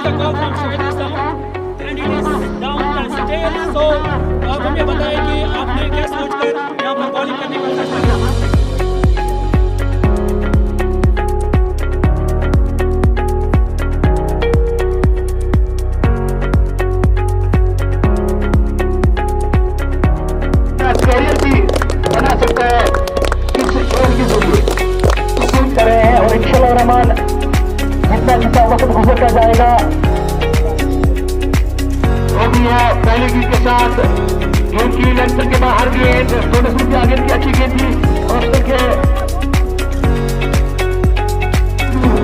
a call from Shahid Islam and it is down the stairs. So आप हमें बताएं कि आपने क्या सोचकर यहाँ पर बॉलिंग करने का फैसला किया। कैरियर भी बना सकता है इस खेल के जरिए कोशिश कर रहे हैं और इंशाल्लाह रहमान जितना जितना वक्त गुजरता जाएगा वो भी है पहले गेंद के साथ गेंद की लेंथ के बाहर गेंद दोनों से आगे की अच्छी गेंद थी और उसके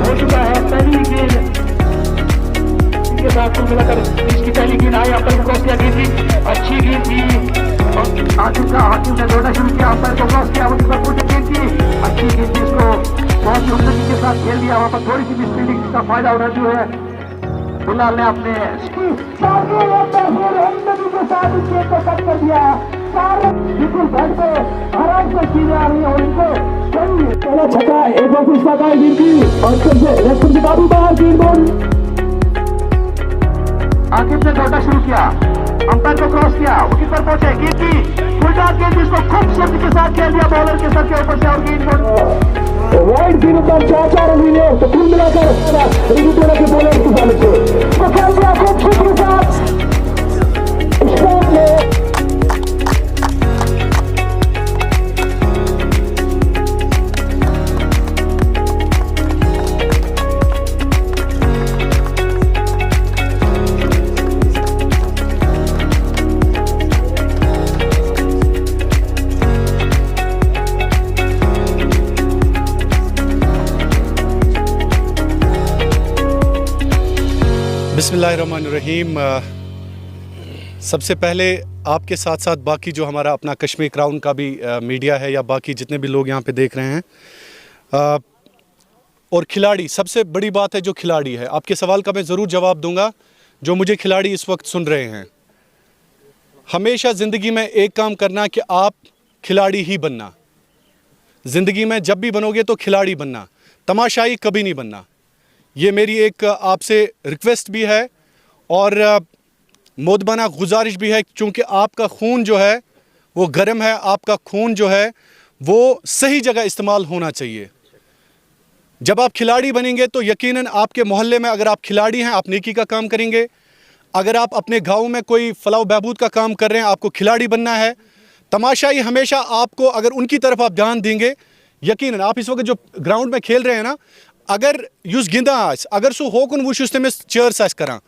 हो चुका है पहली गेंद के साथ कुल मिलाकर इसकी पहली गेंद आई अंपायर को क्रॉस किया गेंद थी अच्छी गेंद थी हाकिम ने दौड़ना शुरू किया अंपायर को क्रॉस किया गेंद थी अच्छी गेंद थी इसको बहुत ही उन्नति के साथ खेल दिया वहां पर थोड़ी सी मिसफील्डिंग का फायदा उठा जो है दुलाल ने अपने उन्नति के साथ इस गेंद को कट कर दिया सारे बिल्कुल बैट पे आराम से चीजें आ रही है और इनको पहला छक्का एक बार इस बार गेंद की और फिर से काफी बाहर गेंद बॉल आकिब ने दौड़ना शुरू किया अंपायर को क्रॉस किया विकेट पर पहुंचे गेंद की फुलटॉस गेंद जिसको खूबसूरती के साथ खेल दिया बॉलर के सर के ऊपर से और गेंद वाइड गेंद पर 4 रन मिले तो कुल मिलाकर रिकी टोरा के बॉलर की जाने से तो खेल दिया खूबसूरती के साथ स्टॉप में बिस्मिल्लाहिर्रहमानिर्रहीम। सबसे पहले आपके साथ साथ बाकी जो हमारा अपना कश्मीर क्राउन का भी मीडिया है या बाकी जितने भी लोग यहाँ पे देख रहे हैं और खिलाड़ी, सबसे बड़ी बात है जो खिलाड़ी है, आपके सवाल का मैं ज़रूर जवाब दूंगा। जो मुझे खिलाड़ी इस वक्त सुन रहे हैं, हमेशा ज़िंदगी में एक काम करना कि आप खिलाड़ी ही बनना। ज़िंदगी में जब भी बनोगे तो खिलाड़ी बनना, तमाशाई कभी नहीं बनना। ये मेरी एक आपसे रिक्वेस्ट भी है और मोदबाना गुजारिश भी है, क्योंकि आपका खून जो है वो गर्म है, आपका खून जो है वो सही जगह इस्तेमाल होना चाहिए। जब आप खिलाड़ी बनेंगे तो यकीनन आपके मोहल्ले में अगर आप खिलाड़ी हैं आप नेकी का काम करेंगे। अगर आप अपने गांव में कोई फलाह बहबूद का काम कर रहे हैं, आपको खिलाड़ी बनना है। तमाशाई हमेशा आपको, अगर उनकी तरफ आप ध्यान देंगे, यकीनन आप इस वक्त जो ग्राउंड में खेल रहे हैं ना, अगर युस गिंदा अगर सो होकुन वो तमिस चेयर आस करान,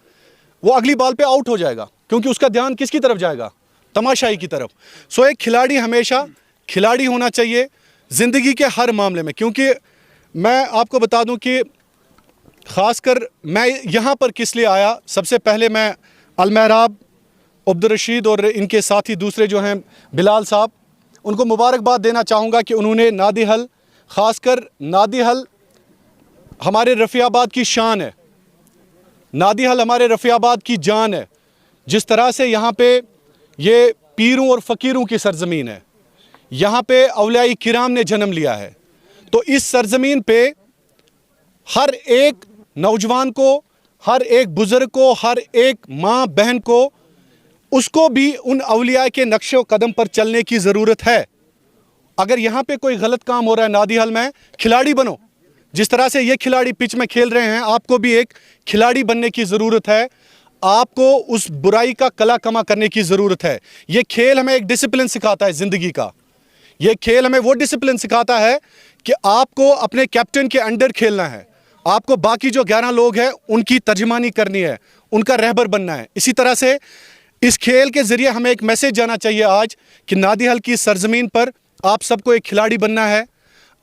वो अगली बॉल पे आउट हो जाएगा, क्योंकि उसका ध्यान किसकी तरफ जाएगा? तमाशाई की तरफ। सो एक खिलाड़ी हमेशा खिलाड़ी होना चाहिए ज़िंदगी के हर मामले में। क्योंकि मैं आपको बता दूं कि ख़ासकर मैं यहाँ पर किस लिए आया, सबसे पहले मैं अलमहराब, अब्दुल-रशीद और इनके साथी दूसरे जो हैं बिलाल साहब, उनको मुबारकबाद देना चाहूँगा कि उन्होंने नादी हल, ख़ासकर नादी हल हमारे रफ़ियाबाद की शान है, नादी हल हमारे रफ़ियाबाद की जान है। जिस तरह से यहाँ पे ये पीरों और फ़कीरों की सरज़मीन है, यहाँ पे औलिया किराम ने जन्म लिया है, तो इस सरज़मीन पे हर एक नौजवान को, हर एक बुज़ुर्ग को, हर एक माँ बहन को, उसको भी उन औलिया के नक्शे कदम पर चलने की ज़रूरत है। अगर यहाँ पे कोई गलत काम हो रहा है नादी हल में, खिलाड़ी बनो। जिस तरह से ये खिलाड़ी पिच में खेल रहे हैं, आपको भी एक खिलाड़ी बनने की ज़रूरत है। आपको उस बुराई का कला कमा करने की ज़रूरत है। ये खेल हमें एक डिसिप्लिन सिखाता है ज़िंदगी का। ये खेल हमें वो डिसिप्लिन सिखाता है कि आपको अपने कैप्टन के अंडर खेलना है, आपको बाकी जो 11 लोग हैं उनकी तर्जमानी करनी है, उनका रहबर बनना है। इसी तरह से इस खेल के ज़रिए हमें एक मैसेज जाना चाहिए आज कि नादी हल की सरज़मीन पर आप सबको एक खिलाड़ी बनना है।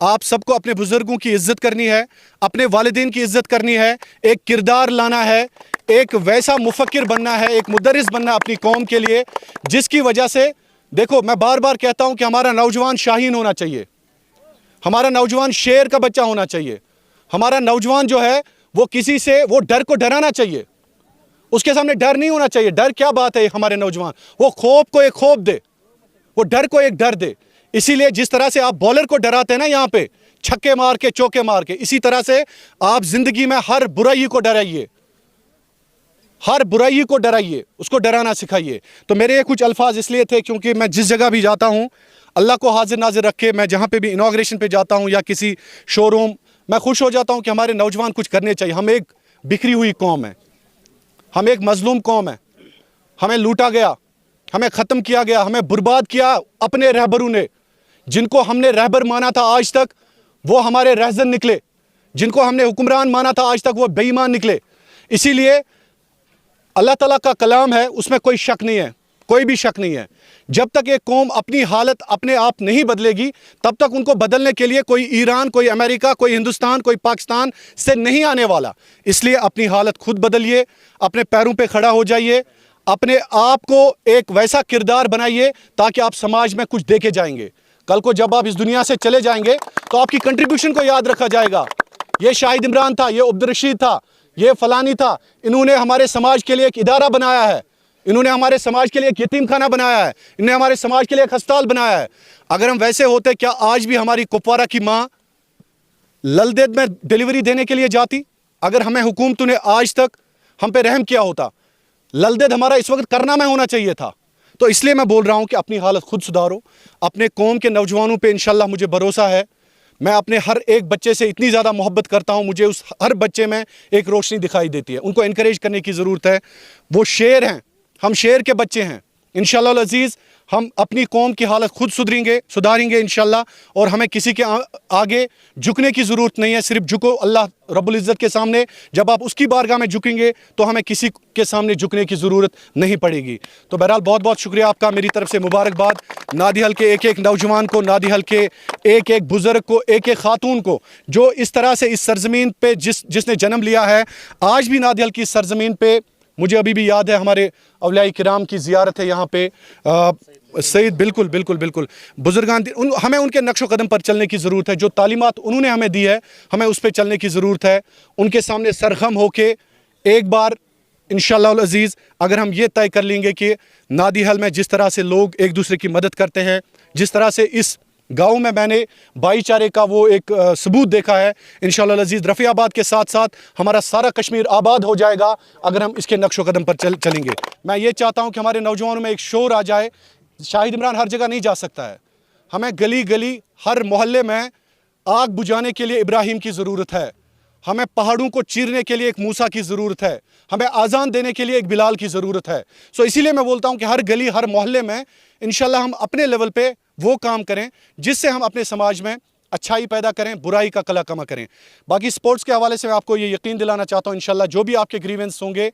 आप सबको अपने बुज़ुर्गों की इज़्ज़त करनी है, अपने वालिदैन की इज़्ज़त करनी है, एक किरदार लाना है, एक वैसा मुफक्किर बनना है, एक मुदर्रिस बनना अपनी कौम के लिए, जिसकी वजह से, देखो मैं बार बार कहता हूं कि हमारा नौजवान शाहीन होना चाहिए, हमारा नौजवान शेर का बच्चा होना चाहिए। हमारा नौजवान जो है वो किसी से, वो डर को डराना चाहिए, उसके सामने डर नहीं होना चाहिए। डर क्या बात है? हमारे नौजवान वो खौफ को एक खौफ दे, वो डर को एक डर दे। इसीलिए जिस तरह से आप बॉलर को डराते हैं ना यहाँ पे, छक्के मार के चौके मार के, इसी तरह से आप जिंदगी में हर बुराई को डराइए। हर बुराई को डराइए, उसको डराना सिखाइए। तो मेरे ये कुछ अल्फाज इसलिए थे क्योंकि मैं जिस जगह भी जाता हूँ, अल्लाह को हाजिर नाजिर रख के, मैं जहाँ पे भी इनाग्रेशन पे जाता हूँ या किसी शोरूम, मैं खुश हो जाता हूँ कि हमारे नौजवान कुछ करने चाहिए। हम एक बिखरी हुई कौम है, हम एक मजलूम कौम है, हमें लूटा गया, हमें ख़त्म किया गया, हमें बर्बाद किया अपने रहबरों ने। जिनको हमने रहबर माना था आज तक वो हमारे रहज़न निकले, जिनको हमने हुक्मरान माना था आज तक वो बेईमान निकले। इसीलिए अल्लाह ताला का कलाम है, उसमें कोई शक नहीं है, कोई भी शक नहीं है। जब तक एक कौम अपनी हालत अपने आप नहीं बदलेगी तब तक उनको बदलने के लिए कोई ईरान, कोई अमेरिका, कोई हिंदुस्तान, कोई पाकिस्तान से नहीं आने वाला। इसलिए अपनी हालत खुद बदलिए, अपने पैरों पे खड़ा हो जाइए, अपने आप को एक वैसा किरदार बनाइए ताकि आप समाज में कुछ देके जाएंगे। कल को जब आप इस दुनिया से चले जाएंगे तो आपकी कंट्रीब्यूशन को याद रखा जाएगा। ये शाहिद इमरान था, ये अब्दुल रशीद था, ये फलानी था, इन्होंने हमारे समाज के लिए एक इदारा बनाया है, इन्होंने हमारे समाज के लिए एक यतीम खाना बनाया है, इन्होंने हमारे समाज के लिए एक अस्पताल बनाया है। अगर हम वैसे होते, क्या आज भी हमारी कुपवारा की माँ ललदेद में डिलीवरी देने के लिए जाती? अगर हमें हुकूमतों ने आज तक हम पे रहम किया होता, ललदेद हमारा इस वक्त करना में होना चाहिए था। तो इसलिए मैं बोल रहा हूँ कि अपनी हालत खुद सुधारो। अपने कौम के नौजवानों पे इंशाल्लाह मुझे भरोसा है। मैं अपने हर एक बच्चे से इतनी ज़्यादा मोहब्बत करता हूँ, मुझे उस हर बच्चे में एक रोशनी दिखाई देती है। उनको इनकरेज करने की ज़रूरत है। वो शेर हैं, हम शेर के बच्चे हैं। इंशाअल्लाह अज़ीज़ हम अपनी कौम की हालत खुद सुधारेंगे इंशाअल्लाह। और हमें किसी के आगे झुकने की ज़रूरत नहीं है। सिर्फ झुको अल्लाह रब्बुल इज़्ज़त के सामने। जब आप उसकी बारगाह में झुकेंगे तो हमें किसी के सामने झुकने की ज़रूरत नहीं पड़ेगी। तो बहरहाल बहुत बहुत शुक्रिया आपका, मेरी तरफ से मुबारकबाद नादी हल के एक एक नौजवान को, नादी हल के एक एक बुज़ुर्ग को, एक एक खातून को, जो इस तरह से इस सरज़मीन पे जिसने जन्म लिया है। आज भी नादी हल की सरज़मीन पे मुझे अभी भी याद है हमारे औलिया किराम की ज़ियारत है यहाँ पे। सईद बिल्कुल बिल्कुल बिल्कुल बुजुर्गान हमें उनके नक्शो कदम पर चलने की ज़रूरत है। जो तालीमात उन्होंने हमें दी है हमें उस पर चलने की ज़रूरत है। उनके सामने सरखम होके एक बार इंशाअल्लाह अज़ीज़ अगर हम ये तय कर लेंगे कि नादी हल में जिस तरह से लोग एक दूसरे की मदद करते हैं, जिस तरह से इस गाँव में मैंने भाईचारे का वो एक सबूत देखा है, इंशाअल्लाह अज़ीज़ रफ़ियाबाद के साथ साथ हमारा सारा कश्मीर आबाद हो जाएगा अगर हम इसके नक्शो कदम पर चलेंगे। मैं ये चाहता हूँ कि हमारे नौजवानों में एक शोर आ जाए। शाहिद इमरान हर जगह नहीं जा सकता है, हमें गली गली हर मोहल्ले में आग बुझाने के लिए इब्राहिम की ज़रूरत है, हमें पहाड़ों को चीरने के लिए एक मूसा की ज़रूरत है, हमें आज़ान देने के लिए एक बिलाल की ज़रूरत है। सो इसीलिए मैं बोलता हूँ कि हर गली हर मोहल्ले में इंशाल्लाह हम अपने लेवल पे वो काम करें जिससे हम अपने समाज में अच्छाई पैदा करें, बुराई का कला कमा करें। बाकी स्पोर्ट्स के हवाले से मैं आपको ये यकीन दिलाना चाहता हूँ इंशाल्लाह जो भी आपके ग्रीवेंस होंगे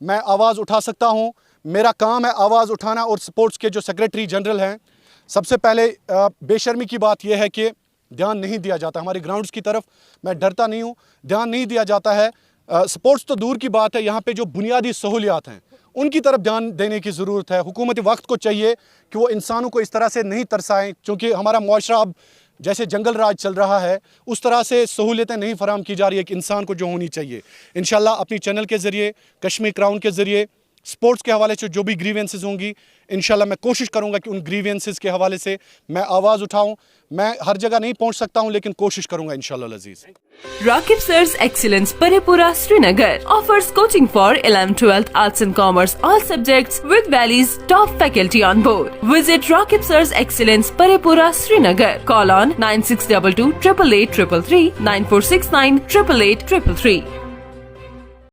मैं आवाज़ उठा सकता हूँ, मेरा काम है आवाज़ उठाना। और स्पोर्ट्स के जो सेक्रेटरी जनरल हैं, सबसे पहले बेशर्मी की बात यह है कि ध्यान नहीं दिया जाता हमारे ग्राउंड्स की तरफ। मैं डरता नहीं हूँ, ध्यान नहीं दिया जाता है। स्पोर्ट्स तो दूर की बात है, यहाँ पे जो बुनियादी सहूलियात हैं उनकी तरफ ध्यान देने की ज़रूरत है। हुकूमत वक्त को चाहिए कि वो इंसानों को इस तरह से नहीं तरसाएं, क्योंकि हमारा मुआशरा अब जैसे जंगल राज चल रहा है उस तरह से सहूलियतें नहीं फराहम की जा रही है कि इंसान को जो होनी चाहिए। इंशाल्लाह अपनी चैनल के ज़रिए, कश्मीर क्राउन के ज़रिए स्पोर्ट्स के हवाले से जो भी ग्रीवेंसेस होंगी इंशाल्लाह मैं कोशिश करूंगा कि उन ग्रीवेंसेस के हवाले से मैं आवाज़ उठाऊं। मैं हर जगह नहीं पहुंच सकता हूं लेकिन कोशिश करूंगा इंशाल्लाह अज़ीज़। Rakib Sir's Excellence Paripura Srinagar offers coaching for 11th 12th Arts and Commerce all subjects with Valley's top faculty on board. Visit Rakib Sir's Excellence Paripura Srinagar. Call on 9622 888 333 9469 888 333.